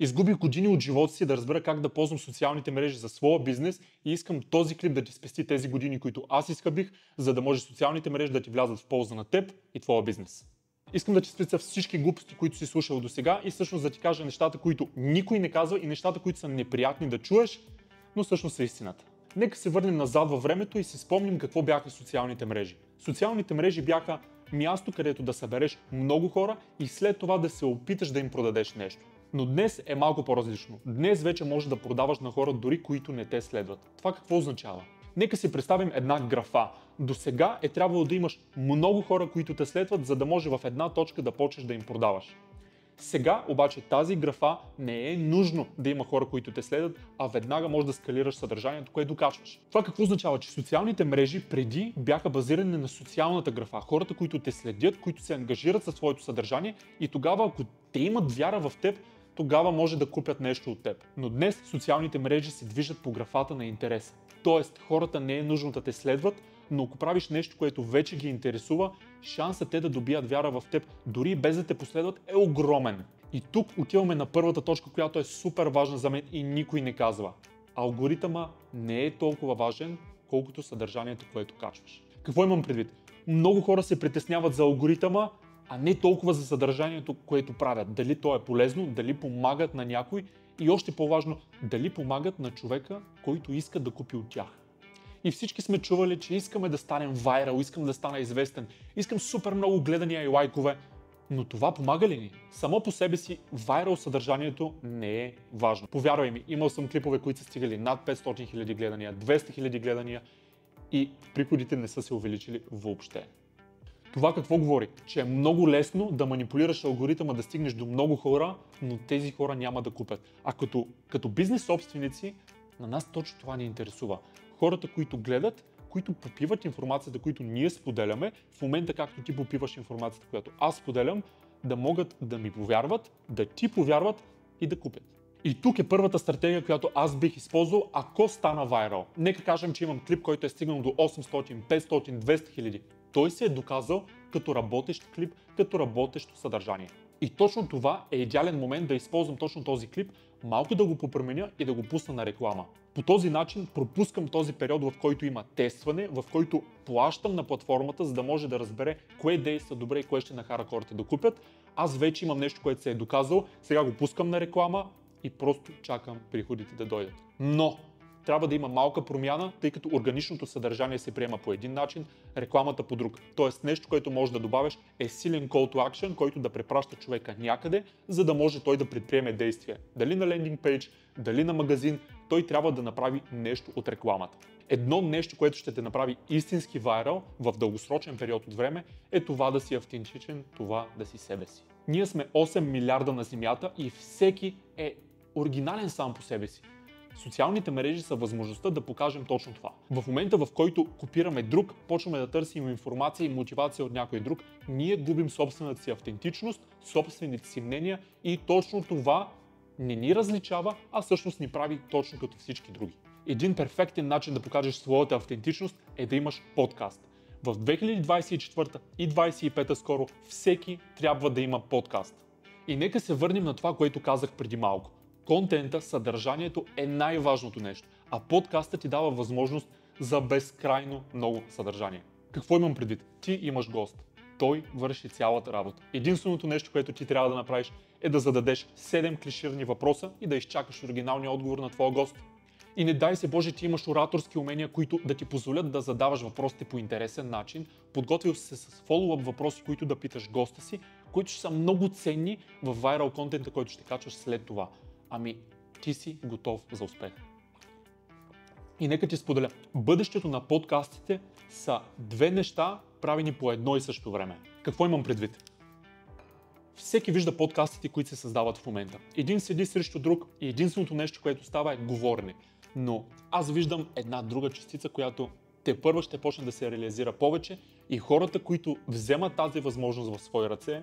Изгубих години от живота си да разбера как да ползвам социалните мрежи за своя бизнес и искам този клип да ти спести тези години, които аз изхъбих, за да може социалните мрежи да ти влязат в полза на теб и твоя бизнес. Искам да ти спеца всички глупости, които си слушал до сега и всъщност да ти кажа нещата, които никой не казва и нещата, които са неприятни да чуеш, но всъщност са истината. Нека се върнем назад във времето и си спомним какво бяха социалните мрежи. Социалните мрежи бяха място, където да събереш много хора и след това да се опиташ да им продадеш нещо. Но днес е малко по-различно. Днес вече можеш да продаваш на хора, дори които не те следват. Това какво означава? Нека си представим една графа. До сега е трябвало да имаш много хора, които те следват, за да може в една точка да почнеш да им продаваш. Сега обаче тази графа не е нужно да има хора, които те следват, а веднага можеш да скалираш съдържанието, което качваш. Това какво означава? Че социалните мрежи преди бяха базирани на социалната графа. Хората, които те следят, които се ангажират със своето съдържание и тогава, ако те имат вяра в теб, тогава може да купят нещо от теб. Но днес социалните мрежи се движат по графата на интереса. Тоест, хората не е нужно да те следват, но ако правиш нещо, което вече ги интересува, шансът те да добият вяра в теб, дори без да те последват, е огромен. И тук отиваме на първата точка, която е супер важна за мен и никой не казва. Алгоритъма не е толкова важен, колкото съдържанието, което качваш. Какво имам предвид? Много хора се притесняват за алгоритъма, а не толкова за съдържанието, което правят. Дали то е полезно, дали помагат на някой и още по-важно, дали помагат на човека, който иска да купи от тях. И всички сме чували, че искаме да станем вайрал, искам да стана известен, искам супер много гледания и лайкове, но това помага ли ни? Само по себе си вайрал съдържанието не е важно. Повярвай ми, имал съм клипове, които са стигали над 500 000 гледания, 200 000 гледания и приходите не са се увеличили въобще. Това какво говори? Че е много лесно да манипулираш алгоритъма, да стигнеш до много хора, но тези хора няма да купят. А като бизнес собственици, на нас точно това ни интересува. Хората, които гледат, които попиват информацията, които ние споделяме, в момента както ти попиваш информацията, която аз споделям, да могат да ми повярват, да ти повярват и да купят. И тук е първата стратегия, която аз бих използвал, ако стана вайрал. Нека кажем, че имам клип, който е стигнал до 800, 500, 200 хиляди. Той се е доказал като работещ клип, като работещо съдържание. И точно това е идеален момент да използвам точно този клип, малко да го попроменя и да го пусна на реклама. По този начин пропускам този период, в който има тестване, в който плащам на платформата, за да може да разбере кое действа добре и кое ще нахара хората да купят. Аз вече имам нещо, което се е доказал, сега го пускам на реклама и просто чакам приходите да дойдат. Но трябва да има малка промяна, тъй като органичното съдържание се приема по един начин, рекламата по друг. Тоест нещо, което можеш да добавиш е силен call to action, който да препраща човека някъде, за да може той да предприеме действие. Дали на лендинг пейдж, дали на магазин, той трябва да направи нещо от рекламата. Едно нещо, което ще те направи истински вайрал в дългосрочен период от време, е това да си автентичен, това да си себе си. Ние сме 8 милиарда на Земята и всеки е оригинален сам по себе си. Социалните мрежи са възможността да покажем точно това. В момента, в който копираме друг, почваме да търсим информация и мотивация от някой друг, ние губим собствената си автентичност, собствените си мнения и точно това не ни различава, а всъщност ни прави точно като всички други. Един перфектен начин да покажеш своята автентичност е да имаш подкаст. В 2024 и 2025 скоро всеки трябва да има подкаст. И нека се върнем на това, което казах преди малко. Контента, съдържанието е най-важното нещо, а подкастът ти дава възможност за безкрайно много съдържание. Какво имам предвид? Ти имаш гост. Той върши цялата работа. Единственото нещо, което ти трябва да направиш е да зададеш 7 клиширани въпроса и да изчакаш оригиналния отговор на твоя гост. И не дай се Боже, ти имаш ораторски умения, които да ти позволят да задаваш въпросите по интересен начин, подготвил се с фоллоуъп въпроси, които да питаш госта си, които ще са много ценни в вайрал контента, който ще качваш след това. Ами, ти си готов за успех. И нека ти споделя, бъдещето на подкастите са две неща, правени по едно и също време. Какво имам предвид? Всеки вижда подкастите, които се създават в момента. Един седи срещу друг и единственото нещо, което става е говорене. Но аз виждам една друга частица, която тепърва ще почне да се реализира повече и хората, които вземат тази възможност в свои ръце,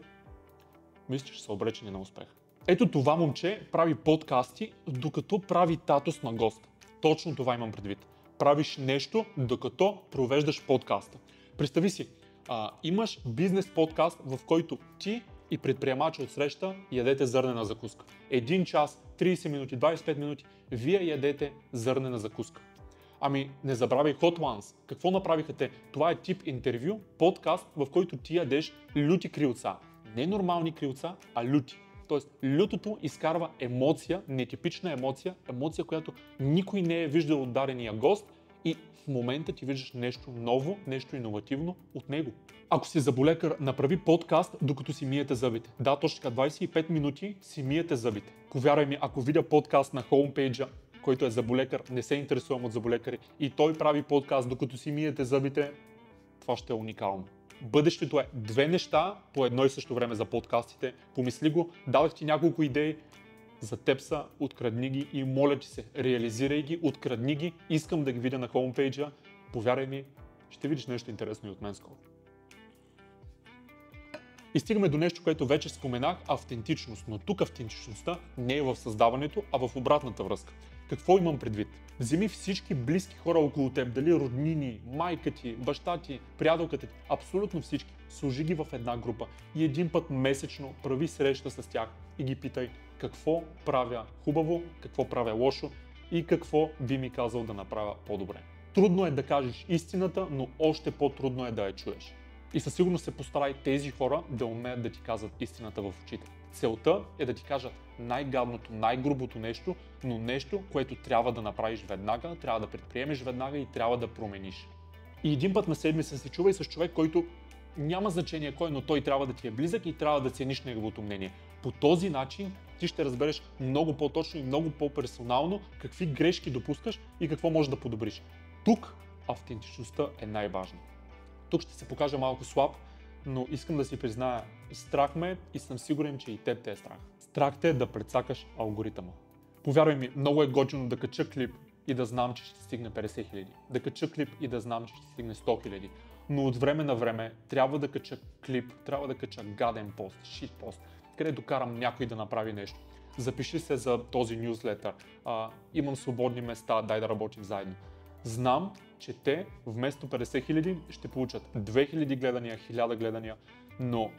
мисля, че са обречени на успех. Ето това момче прави подкасти, докато прави татус на гост. Точно това имам предвид. Правиш нещо, докато провеждаш подкаста. Представи си, имаш бизнес подкаст, в който ти и предприемача отсреща ядете зърнена закуска. 1 час, 30 минути, 25 минути, вие ядете зърнена закуска. Ами не забравяй Hot Ones. Какво направиха те? Това е тип интервю, подкаст, в който ти ядеш люти крилца. Не нормални крилца, а люти. Тоест, лютото изкарва емоция, нетипична емоция, емоция, която никой не е виждал от дарения гост и в момента ти виждаш нещо ново, нещо иновативно от него. Ако си заболекар, направи подкаст, докато си миете зъбите. Да, точно така, 25 минути си миете зъбите. Повярвай ми, ако видя подкаст на хоумпейджа, който е заболекар, не се интересувам от заболекари, и той прави подкаст, докато си миете зъбите, това ще е уникално. Бъдещето е 2 неща по едно и също време за подкастите. Помисли го, дадах ти няколко идеи, за теб са, открадни ги и моля ти се, реализирай ги, открадни ги, искам да ги видя на хоумпейджа. Повярвай ми, ще видиш нещо интересно и от мен скоро. И стигаме до нещо, което вече споменах, автентичност, но тук автентичността не е в създаването, а в обратната връзка. Какво имам предвид? Вземи всички близки хора около теб, дали роднини, майка ти, баща ти, приятелката ти, абсолютно всички, сложи ги в една група и един път месечно прави среща с тях и ги питай какво правя хубаво, какво правя лошо и какво би ми казал да направя по-добре. Трудно е да кажеш истината, но още по-трудно е да я чуеш. И със сигурност се постарай тези хора да умеят да ти казват истината в очите. Целта е да ти кажат най-гадното, най-грубото нещо, но нещо, което трябва да направиш веднага, трябва да предприемеш веднага и трябва да промениш. И един път на седмица се чувай с човек, който няма значение кой, но той трябва да ти е близък и трябва да цениш неговото мнение. По този начин ти ще разбереш много по-точно и много по-персонално какви грешки допускаш и какво можеш да подобриш. Тук автентичността е най-важна. Тук ще се покажа малко слаб, но искам да си призная, страх ме и съм сигурен, че и теб те е страх. Страх те е да прецакаш алгоритъма. Повярвай ми, много е готино да кача клип и да знам, че ще стигне 50 000. Да кача клип и да знам, че ще стигне 100 000. Но от време на време трябва да кача клип, трябва да кача гаден пост, шит пост, където карам някой да направи нещо. Запиши се за този нюзлетър, имам свободни места, дай да работим заедно. Знам, че те вместо 50 000 ще получат 2000 гледания, 1000 гледания, но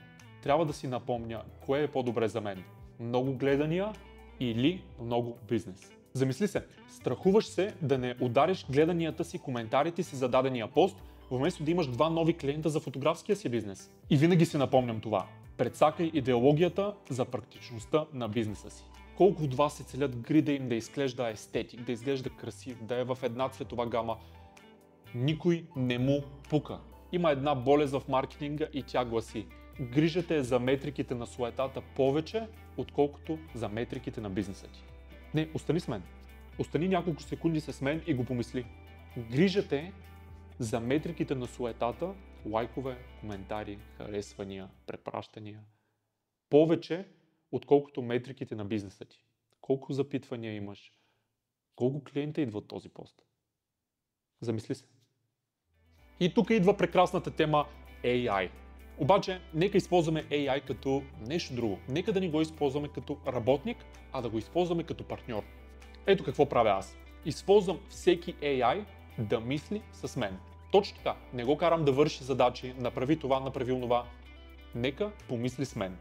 трябва да си напомня кое е по-добре за мен. Много гледания или много бизнес. Замисли се, страхуваш се да не удариш гледанията си, коментарите си за дадения пост, вместо да имаш 2 нови клиента за фотографския си бизнес. И винаги си напомням това. Прецакай идеологията за практичността на бизнеса си. Колко от вас се целят грида им да изглежда естетик, да изглежда красив, да е в една цветова гама? Никой не му пука. Има една болест в маркетинга и тя гласи: грижата е за метриките на суетата повече, отколкото за метриките на бизнеса ти. Не, остани с мен. Остани няколко секунди с мен и го помисли. Грижата е за метриките на суетата, лайкове, коментари, харесвания, препращания, повече, отколкото метриките на бизнеса ти. Колко запитвания имаш? Колко клиента идва от този пост? Замисли се. И тук идва прекрасната тема AI. Обаче, нека използваме AI като нещо друго. Нека да не го използваме като работник, а да го използваме като партньор. Ето какво правя аз. Използвам всеки AI да мисли с мен. Точно така. Не го карам да върши задачи, направи това, направи онова. Нека помисли с мен.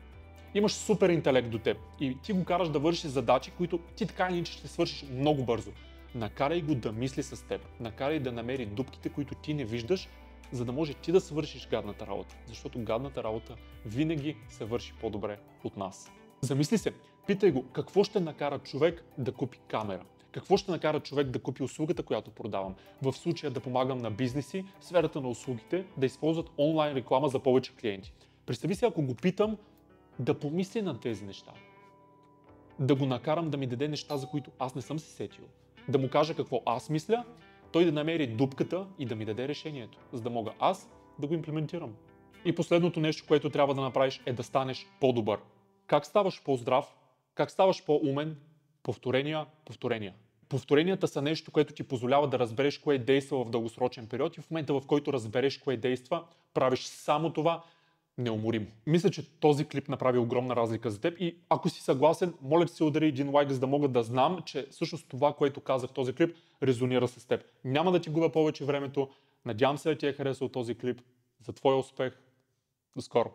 Имаш супер интелект до теб и ти го караш да върши задачи, които ти така или иначе ще свършиш много бързо. Накарай го да мисли с теб. Накарай да намери дупките, които ти не виждаш, за да може ти да свършиш гадната работа. Защото гадната работа винаги се върши по-добре от нас. Замисли се, питай го какво ще накара човек да купи камера. Какво ще накара човек да купи услугата, която продавам? В случая да помагам на бизнеси, в сферата на услугите, да използват онлайн реклама за повече клиенти. Представи си, ако го питам да помисли на тези неща. Да го накарам да ми даде неща, за които аз не съм се сетил. Да му кажа какво аз мисля, той да намери дупката и да ми даде решението, за да мога аз да го имплементирам. И последното нещо, което трябва да направиш, е да станеш по-добър. Как ставаш по-здрав? Как ставаш по-умен? Повторения, повторения. Повторенията са нещо, което ти позволява да разбереш кое действа в дългосрочен период и в момента, в който разбереш кое действа, правиш само това неуморимо. Мисля, че този клип направи огромна разлика за теб и ако си съгласен, моля ти се удари един лайк, за да мога да знам, че всъщност това, което казах в този клип, резонира с теб. Няма да ти губя повече времето. Надявам се да ти е харесал този клип. За твоя успех. До скоро!